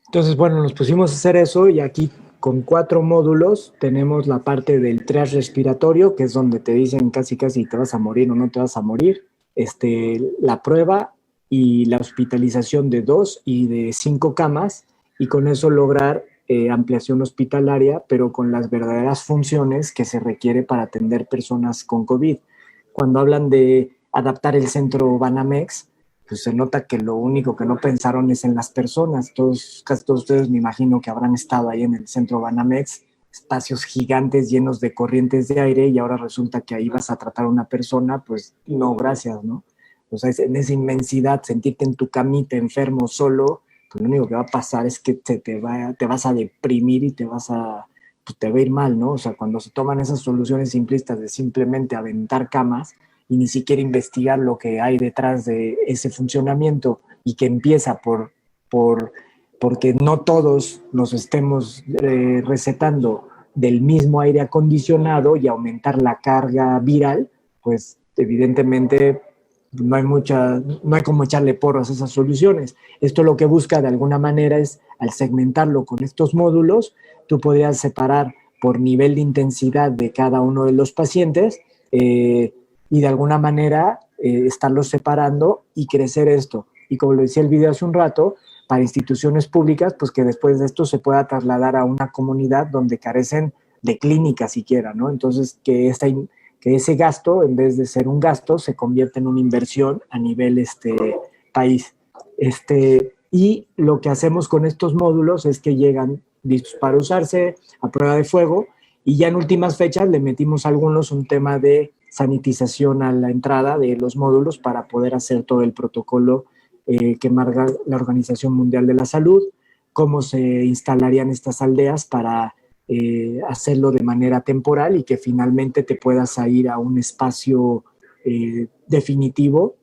Entonces, bueno, nos pusimos a hacer eso y aquí con 4 módulos tenemos la parte del triage respiratorio, que es donde te dicen casi te vas a morir o no te vas a morir, la prueba y la hospitalización de 2 y de 5 camas, y con eso lograr ampliación hospitalaria, pero con las verdaderas funciones que se requiere para atender personas con COVID. Cuando hablan de adaptar el centro Banamex, pues se nota que lo único que no pensaron es en las personas. Casi todos ustedes me imagino que habrán estado ahí en el centro Banamex, espacios gigantes llenos de corrientes de aire, y ahora resulta que ahí vas a tratar a una persona, pues no, gracias, ¿no? O sea, en esa inmensidad, sentirte en tu camita enfermo solo, pues lo único que va a pasar es que te vas a deprimir y te va a ir mal, ¿no? O sea, cuando se toman esas soluciones simplistas de simplemente aventar camas y ni siquiera investigar lo que hay detrás de ese funcionamiento, y que empieza porque no todos nos estemos recetando del mismo aire acondicionado y aumentar la carga viral, pues evidentemente no hay como echarle porras a esas soluciones. Esto lo que busca de alguna manera es, al segmentarlo con estos módulos, tú podrías separar por nivel de intensidad de cada uno de los pacientes, y de alguna manera estarlos separando y crecer esto. Y como lo decía el video hace un rato, para instituciones públicas, pues que después de esto se pueda trasladar a una comunidad donde carecen de clínica siquiera, ¿no? Entonces, que ese gasto, en vez de ser un gasto, se convierta en una inversión a nivel país. Y lo que hacemos con estos módulos es que llegan listos para usarse a prueba de fuego, y ya en últimas fechas le metimos a algunos un tema de sanitización a la entrada de los módulos para poder hacer todo el protocolo que marca la Organización Mundial de la Salud, cómo se instalarían estas aldeas para hacerlo de manera temporal y que finalmente te puedas ir a un espacio definitivo.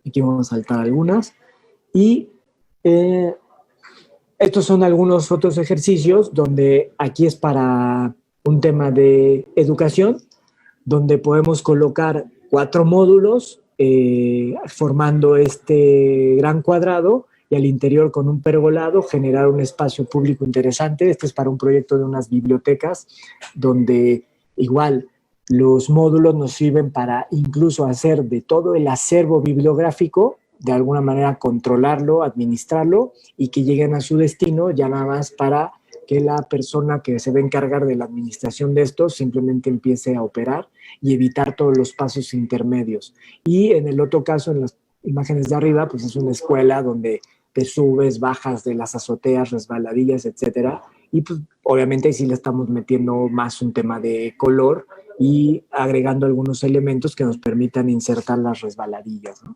Aquí vamos a saltar algunas. Y estos son algunos otros ejercicios donde aquí es para un tema de educación, donde podemos colocar 4 módulos formando este gran cuadrado, y al interior con un pergolado generar un espacio público interesante. Este es para un proyecto de unas bibliotecas, donde igual los módulos nos sirven para incluso hacer de todo el acervo bibliográfico, de alguna manera controlarlo, administrarlo, y que lleguen a su destino ya nada más para que la persona que se va a encargar de la administración de estos simplemente empiece a operar y evitar todos los pasos intermedios. Y en el otro caso, en las imágenes de arriba, pues es una escuela donde te subes, bajas de las azoteas, resbaladillas, etcétera. Y pues obviamente ahí sí le estamos metiendo más un tema de color y agregando algunos elementos que nos permitan insertar las resbaladillas, ¿no?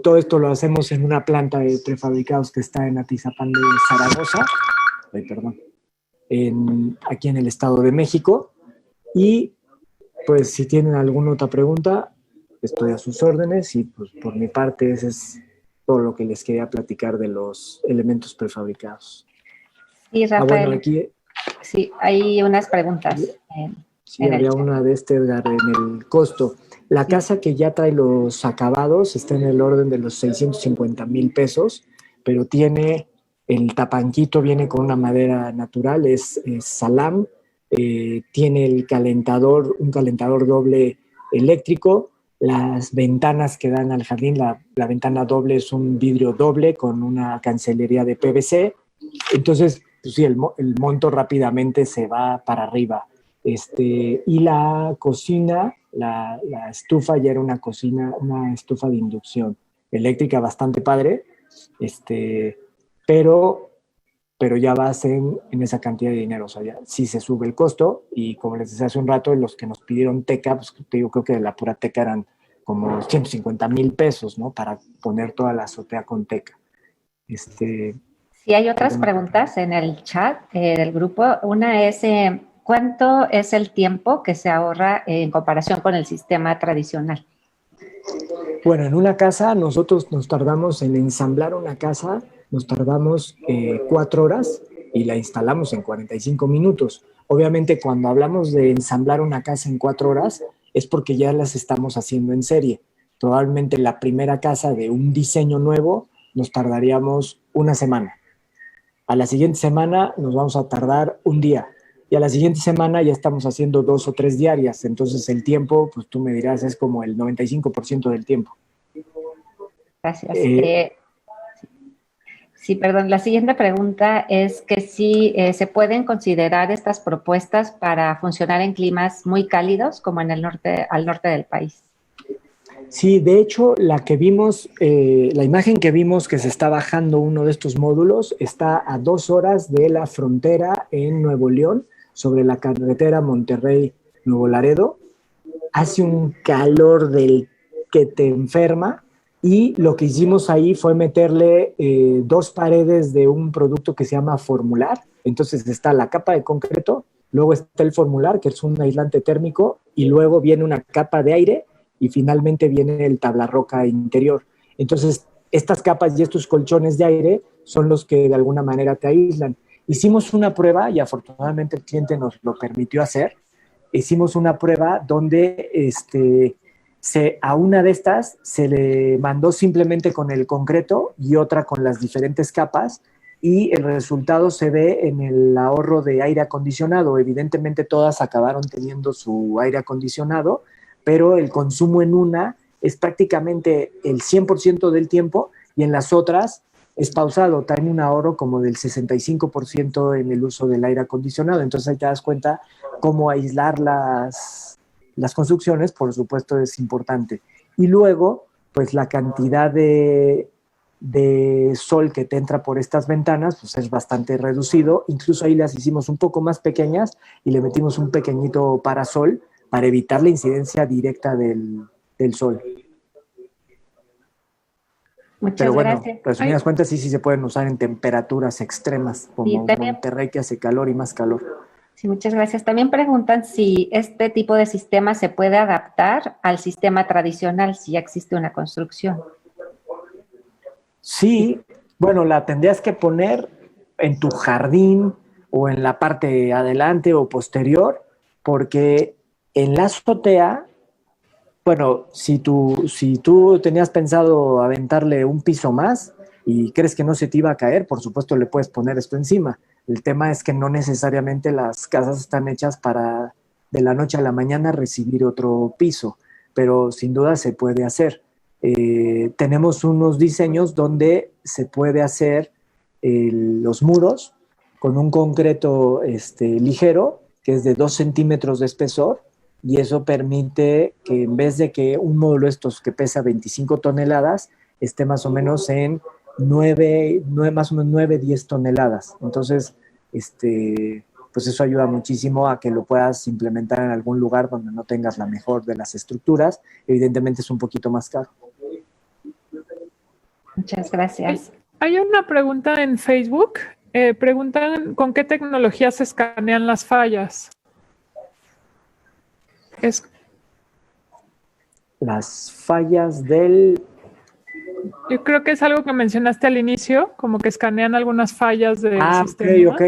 Todo esto lo hacemos en una planta de prefabricados que está en Atizapán de Zaragoza, perdón, aquí en el Estado de México. Y pues si tienen alguna otra pregunta, estoy a sus órdenes y pues por mi parte ese es todo lo que les quería platicar de los elementos prefabricados. Sí, Rafael. Bueno, aquí sí, hay unas preguntas. Sí, había una de Edgar en el costo. La casa que ya trae los acabados está en el orden de los 650,000 pesos, pero tiene el tapanquito, viene con una madera natural, es salam, tiene el calentador, un calentador doble eléctrico, las ventanas que dan al jardín, la ventana doble es un vidrio doble con una cancelería de PVC. Entonces, pues sí, el monto rápidamente se va para arriba. Y la cocina, la estufa ya era una estufa de inducción eléctrica bastante padre, pero ya vas en esa cantidad de dinero, o sea, ya sí se sube el costo y como les decía hace un rato, los que nos pidieron teca, pues yo creo que de la pura teca eran como 150,000 pesos, ¿no? Para poner toda la azotea con teca. Sí, hay otras preguntas en el chat del grupo. Una es, ¿cuánto es el tiempo que se ahorra en comparación con el sistema tradicional? Bueno, en una casa nosotros nos tardamos en ensamblar una casa, nos tardamos 4 horas y la instalamos en 45 minutos. Obviamente cuando hablamos de ensamblar una casa en 4 horas es porque ya las estamos haciendo en serie. Probablemente la primera casa de un diseño nuevo nos tardaríamos una semana. A la siguiente semana nos vamos a tardar un día. Y a la siguiente semana ya estamos haciendo 2 o 3 diarias. Entonces el tiempo, pues tú me dirás, es como el 95% del tiempo. Gracias. Sí, perdón. La siguiente pregunta es que si se pueden considerar estas propuestas para funcionar en climas muy cálidos, como en el norte, al norte del país. Sí, de hecho, la imagen que vimos que se está bajando uno de estos módulos está a 2 horas de la frontera en Nuevo León, sobre la carretera Monterrey-Nuevo Laredo. Hace un calor del que te enferma y lo que hicimos ahí fue meterle 2 paredes de un producto que se llama Formular. Entonces está la capa de concreto, luego está el Formular, que es un aislante térmico, y luego viene una capa de aire y finalmente viene el tablarroca interior. Entonces, estas capas y estos colchones de aire son los que de alguna manera te aíslan. Hicimos una prueba y afortunadamente el cliente nos lo permitió hacer. Hicimos una prueba donde a una de estas se le mandó simplemente con el concreto y otra con las diferentes capas y el resultado se ve en el ahorro de aire acondicionado. Evidentemente todas acabaron teniendo su aire acondicionado, pero el consumo en una es prácticamente el 100% del tiempo y en las otras es pausado, traen un ahorro como del 65% en el uso del aire acondicionado. Entonces ahí te das cuenta cómo aislar las construcciones, por supuesto, es importante. Y luego, pues la cantidad de sol que te entra por estas ventanas, pues es bastante reducido. Incluso ahí las hicimos un poco más pequeñas y le metimos un pequeñito parasol para evitar la incidencia directa del sol. Muchas gracias. Resumidas cuentas, sí se pueden usar en temperaturas extremas, como Monterrey, que hace calor y más calor. Sí, muchas gracias. También preguntan si este tipo de sistema se puede adaptar al sistema tradicional, si ya existe una construcción. Sí, bueno, la tendrías que poner en tu jardín o en la parte adelante o posterior, porque en la azotea, bueno, si tú tenías pensado aventarle un piso más y crees que no se te iba a caer, por supuesto le puedes poner esto encima. El tema es que no necesariamente las casas están hechas para de la noche a la mañana recibir otro piso, pero sin duda se puede hacer. Tenemos unos diseños donde se puede hacer los muros con un concreto ligero, que es de 2 centímetros de espesor, y eso permite que en vez de que un módulo de estos que pesa 25 toneladas, esté más o menos en 10 toneladas. Entonces, pues eso ayuda muchísimo a que lo puedas implementar en algún lugar donde no tengas la mejor de las estructuras. Evidentemente es un poquito más caro. Muchas gracias. Hay una pregunta en Facebook. Preguntan con qué tecnología se escanean las fallas. Las fallas del... Yo creo que es algo que mencionaste al inicio, como que escanean algunas fallas del sistema. Ok.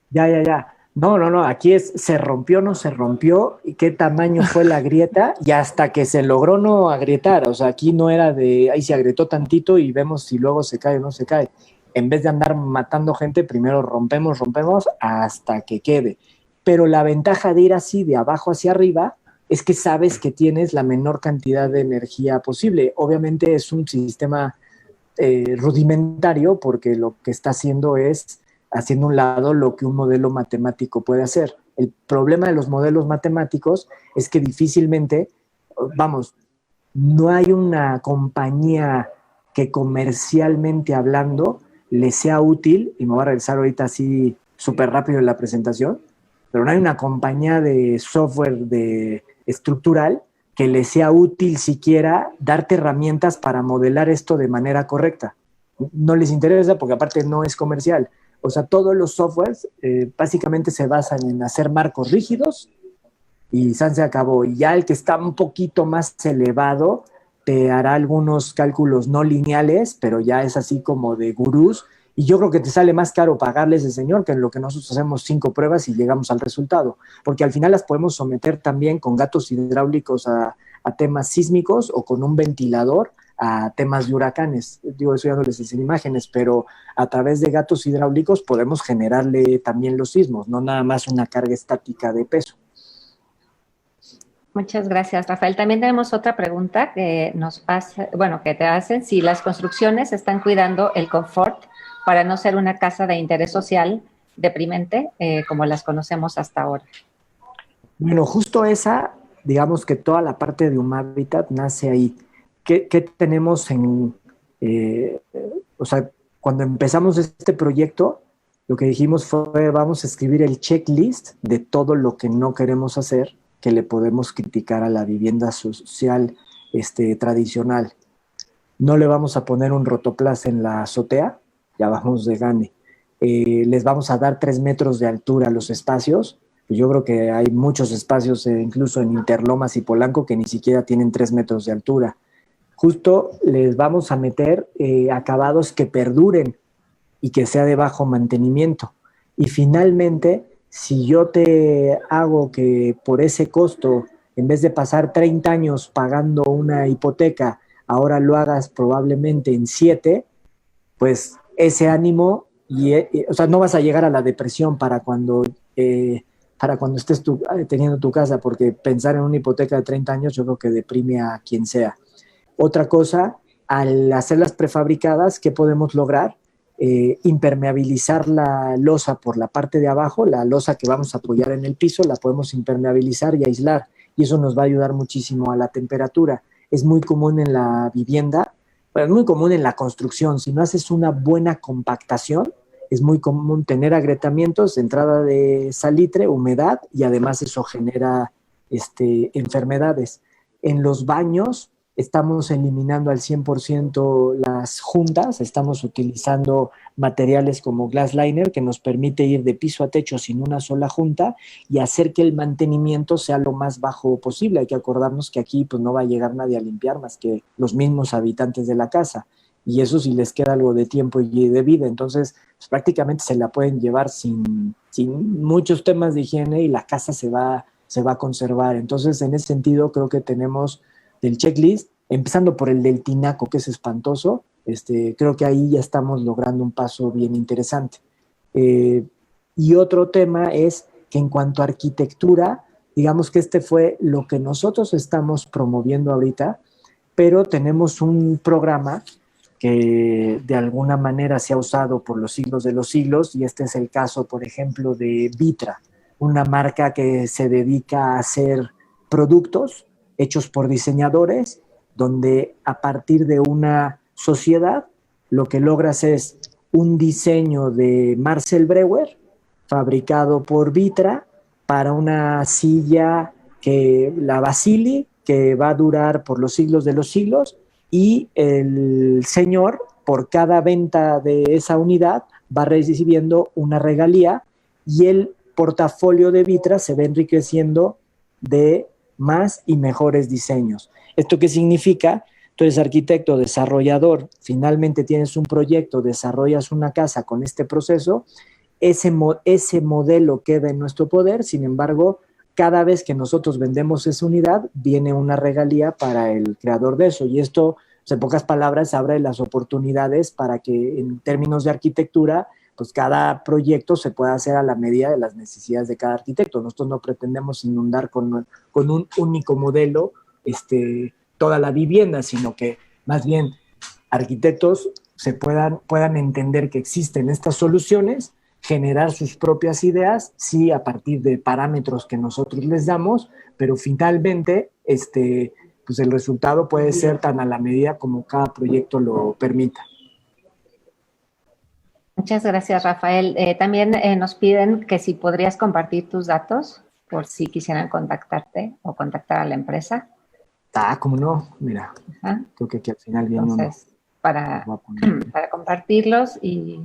Ya. No. Aquí se rompió, no se rompió, y qué tamaño fue la grieta, y hasta que se logró no agrietar. O sea, aquí no era de, ahí se agrietó tantito y vemos si luego se cae o no se cae. En vez de andar matando gente, primero rompemos hasta que quede. Pero la ventaja de ir así de abajo hacia arriba es que sabes que tienes la menor cantidad de energía posible. Obviamente es un sistema rudimentario, porque lo que está haciendo es haciendo a un lado lo que un modelo matemático puede hacer. El problema de los modelos matemáticos es que difícilmente, no hay una compañía que comercialmente hablando le sea útil, y me voy a regresar ahorita así súper rápido en la presentación, pero no hay una compañía de software estructural que le sea útil siquiera darte herramientas para modelar esto de manera correcta. No les interesa porque aparte no es comercial. O sea, todos los softwares básicamente se basan en hacer marcos rígidos y se acabó. Y ya el que está un poquito más elevado te hará algunos cálculos no lineales, pero ya es así como de gurús. Y yo creo que te sale más caro pagarle a ese señor que en lo que nosotros hacemos 5 pruebas y llegamos al resultado. Porque al final las podemos someter también con gatos hidráulicos a temas sísmicos o con un ventilador a temas de huracanes. Digo, eso ya no les enseño imágenes, pero a través de gatos hidráulicos podemos generarle también los sismos, no nada más una carga estática de peso. Muchas gracias, Rafael. También tenemos otra pregunta que que te hacen, si las construcciones están cuidando el confort para no ser una casa de interés social deprimente como las conocemos hasta ahora. Bueno, justo esa, digamos que toda la parte de Humabitat nace ahí. ¿Qué tenemos cuando empezamos este proyecto, lo que dijimos fue, vamos a escribir el checklist de todo lo que no queremos hacer, que le podemos criticar a la vivienda social tradicional. No le vamos a poner un rotoplas en la azotea, ya vamos de gane. Les vamos a dar 3 metros de altura a los espacios. Yo creo que hay muchos espacios, incluso en Interlomas y Polanco, que ni siquiera tienen 3 metros de altura. Justo les vamos a meter acabados que perduren y que sea de bajo mantenimiento. Y finalmente, si yo te hago que por ese costo, en vez de pasar 30 años pagando una hipoteca, ahora lo hagas probablemente en 7, pues ese ánimo, no vas a llegar a la depresión para cuando estés teniendo tu casa, porque pensar en una hipoteca de 30 años yo creo que deprime a quien sea. Otra cosa, al hacerlas prefabricadas, ¿qué podemos lograr? Impermeabilizar la losa por la parte de abajo, la losa que vamos a apoyar en el piso, la podemos impermeabilizar y aislar, y eso nos va a ayudar muchísimo a la temperatura. Es muy común en la vivienda, pero es muy común en la construcción. Si no haces una buena compactación, es muy común tener agrietamientos, entrada de salitre, humedad, y además eso genera enfermedades. En los baños estamos eliminando al 100% las juntas, estamos utilizando materiales como glass liner que nos permite ir de piso a techo sin una sola junta y hacer que el mantenimiento sea lo más bajo posible. Hay que acordarnos que aquí pues, no va a llegar nadie a limpiar más que los mismos habitantes de la casa, y eso si les queda algo de tiempo y de vida. Entonces pues, prácticamente se la pueden llevar sin muchos temas de higiene y la casa se va a conservar. Entonces en ese sentido creo que tenemos del checklist, empezando por el del tinaco, que es espantoso. Creo que ahí ya estamos logrando un paso bien interesante. Y otro tema es que en cuanto a arquitectura, digamos que fue lo que nosotros estamos promoviendo ahorita, pero tenemos un programa que de alguna manera se ha usado por los siglos de los siglos, y este es el caso, por ejemplo, de Vitra, una marca que se dedica a hacer productos hechos por diseñadores, donde a partir de una sociedad lo que logras es un diseño de Marcel Breuer fabricado por Vitra para una silla la Basili, que va a durar por los siglos de los siglos, y el señor, por cada venta de esa unidad, va recibiendo una regalía y el portafolio de Vitra se va enriqueciendo de más y mejores diseños. ¿Esto qué significa? Tú eres arquitecto, desarrollador, finalmente tienes un proyecto, desarrollas una casa con este proceso, ese modelo queda en nuestro poder, sin embargo, cada vez que nosotros vendemos esa unidad, viene una regalía para el creador de eso. Y esto, en pocas palabras, abre las oportunidades para que en términos de arquitectura, pues cada proyecto se pueda hacer a la medida de las necesidades de cada arquitecto. Nosotros no pretendemos inundar con un único modelo toda la vivienda, sino que más bien arquitectos puedan entender que existen estas soluciones, generar sus propias ideas, sí, a partir de parámetros que nosotros les damos, pero finalmente pues el resultado puede ser tan a la medida como cada proyecto lo permita. Muchas gracias, Rafael. También nos piden que si podrías compartir tus datos por si quisieran contactarte o contactar a la empresa. ¿Cómo no? Mira, creo que aquí al final viene entonces, para compartirlos y...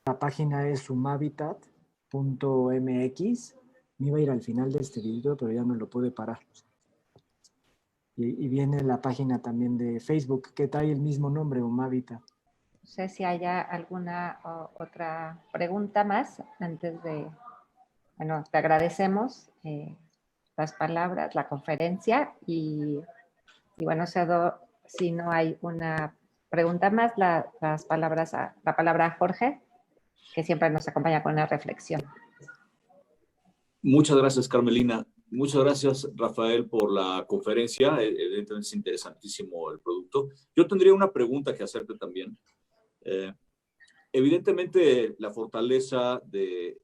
La página es umhabitat.mx. Me iba a ir al final de este video, pero ya no lo pude parar. Y viene la página también de Facebook, que trae el mismo nombre, Umhabitat. No sé si haya alguna otra pregunta más antes de... Bueno, te agradecemos las palabras, la conferencia y bueno, Cedo, si no hay una pregunta más, la palabra a Jorge, que siempre nos acompaña con la reflexión. Muchas gracias, Carmelina. Muchas gracias, Rafael, por la conferencia. Evidentemente es interesantísimo el producto. Yo tendría una pregunta que hacerte también. Evidentemente, la fortaleza de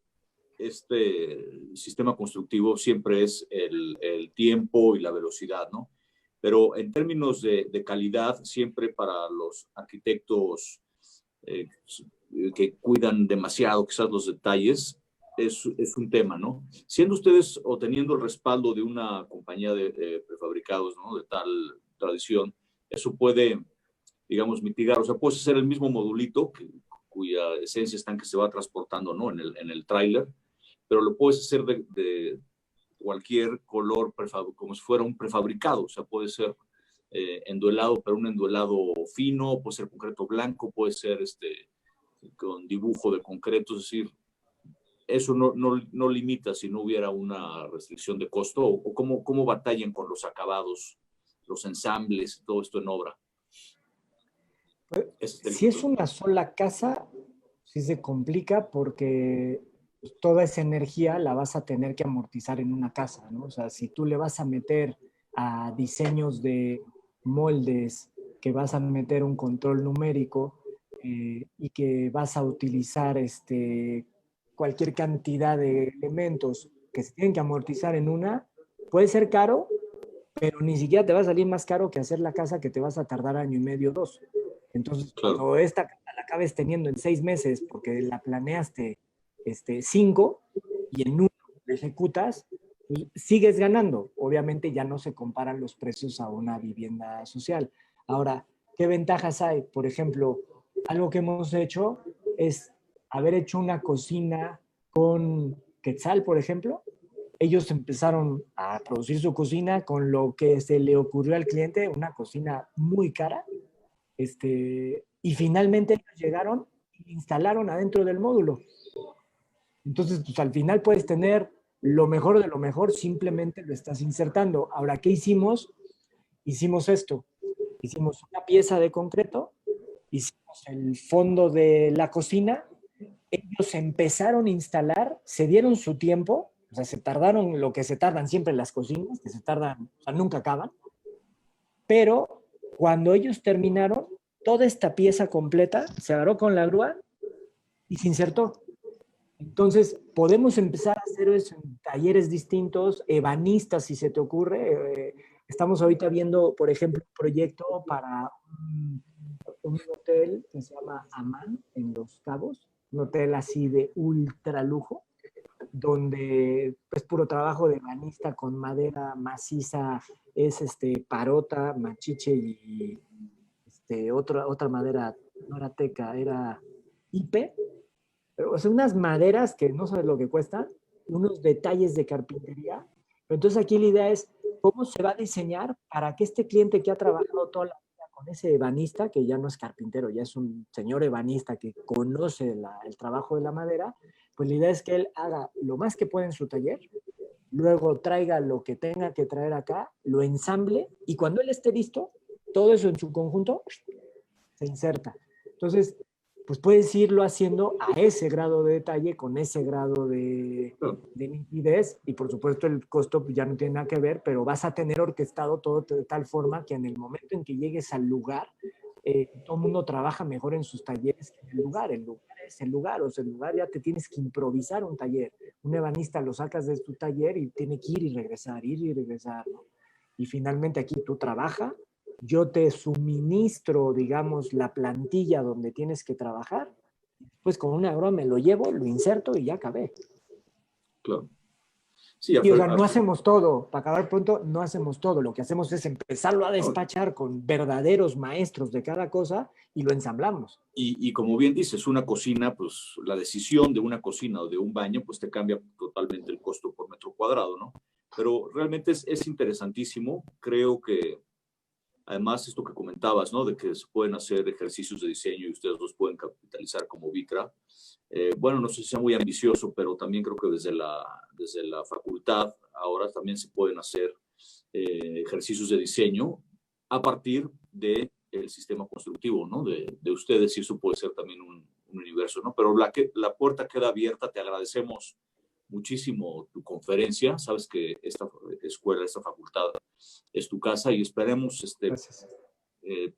este sistema constructivo siempre es el tiempo y la velocidad, ¿no? Pero en términos de calidad, siempre para los arquitectos que cuidan demasiado quizás los detalles, es un tema, ¿no? Siendo ustedes o teniendo el respaldo de una compañía de prefabricados, ¿no? De tal tradición, eso puede, digamos, mitigar, o sea, puedes hacer el mismo modulito cuya esencia está en que se va transportando, ¿no? En el tráiler, pero lo puedes hacer de cualquier color, como si fuera un prefabricado, o sea, puede ser enduelado, pero un enduelado fino, puede ser concreto blanco, puede ser con dibujo de concreto, es decir, eso no limita si no hubiera una restricción de costo, o cómo batallan con los acabados, los ensambles, todo esto en obra. Si es una sola casa, sí se complica porque toda esa energía la vas a tener que amortizar en una casa, ¿no? O sea, si tú le vas a meter a diseños de moldes, que vas a meter un control numérico y que vas a utilizar cualquier cantidad de elementos que se tienen que amortizar en una, puede ser caro, pero ni siquiera te va a salir más caro que hacer la casa que te vas a tardar 1.5 años, 2. Entonces, claro, cuando esta casa la acabes teniendo en 6 meses porque la planeaste 5 y en 1 la ejecutas, sigues ganando. Obviamente ya no se comparan los precios a una vivienda social. Ahora, ¿qué ventajas hay? Por ejemplo, algo que hemos hecho es haber hecho una cocina con Quetzal, por ejemplo. Ellos empezaron a producir su cocina con lo que se le ocurrió al cliente, una cocina muy cara, y finalmente ellos llegaron y instalaron adentro del módulo. Entonces, pues al final puedes tener lo mejor de lo mejor, simplemente lo estás insertando. Ahora, ¿qué hicimos? Hicimos esto. Hicimos una pieza de concreto, hicimos el fondo de la cocina, ellos empezaron a instalar, se dieron su tiempo, o sea, se tardaron lo que se tardan siempre las cocinas, que se tardan, o sea, nunca acaban, pero cuando ellos terminaron, toda esta pieza completa se agarró con la grúa y se insertó. Entonces, podemos empezar a hacer eso en talleres distintos, ebanistas, si se te ocurre. Estamos ahorita viendo, por ejemplo, un proyecto para un hotel que se llama Amán, en Los Cabos, un hotel así de ultra lujo, donde es puro trabajo de ebanista con madera maciza, es parota, machiche y otra madera, no era teca, era ipe, pero o sea, unas maderas que no sabes lo que cuestan, unos detalles de carpintería. Pero entonces aquí la idea es cómo se va a diseñar para que este cliente que ha trabajado toda la vida con ese ebanista, que ya no es carpintero, ya es un señor ebanista que conoce el trabajo de la madera, pues la idea es que él haga lo más que pueda en su taller, luego traiga lo que tenga que traer acá, lo ensamble y cuando él esté listo, todo eso en su conjunto se inserta. Entonces, pues puedes irlo haciendo a ese grado de detalle, con ese grado de nitidez, y por supuesto el costo ya no tiene nada que ver, pero vas a tener orquestado todo de tal forma que en el momento en que llegues al lugar, todo el mundo trabaja mejor en sus talleres que en el lugar es el lugar, o sea, el lugar ya te tienes que improvisar un taller, un ebanista lo sacas de tu taller y tiene que ir y regresar, ¿no? Y finalmente aquí tú trabajas, yo te suministro, digamos, la plantilla donde tienes que trabajar, pues con una grúa me lo llevo, lo inserto y ya acabé. Claro. Sí, Y o sea, no hacemos todo, para acabar pronto, no hacemos todo, lo que hacemos es empezarlo a despachar con verdaderos maestros de cada cosa y lo ensamblamos. Y como bien dices, una cocina, pues la decisión de una cocina o de un baño, pues te cambia totalmente el costo por metro cuadrado, ¿no? Pero realmente es interesantísimo. Creo que además esto que comentabas, ¿no? De que se pueden hacer ejercicios de diseño y ustedes los pueden capitalizar como Vicra. Bueno, no sé si sea muy ambicioso, pero también creo que desde la facultad ahora también se pueden hacer ejercicios de diseño a partir del sistema constructivo, ¿no? De ustedes, y eso puede ser también un universo, ¿no? Pero la puerta queda abierta, te agradecemos muchísimo tu conferencia, sabes que esta escuela, esta facultad es tu casa y esperemos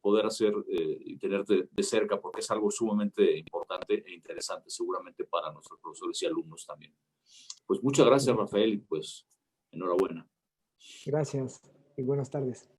poder hacer y tenerte de cerca porque es algo sumamente importante e interesante seguramente para nuestros profesores y alumnos también. Pues muchas gracias, Rafael, y pues enhorabuena. Gracias y buenas tardes.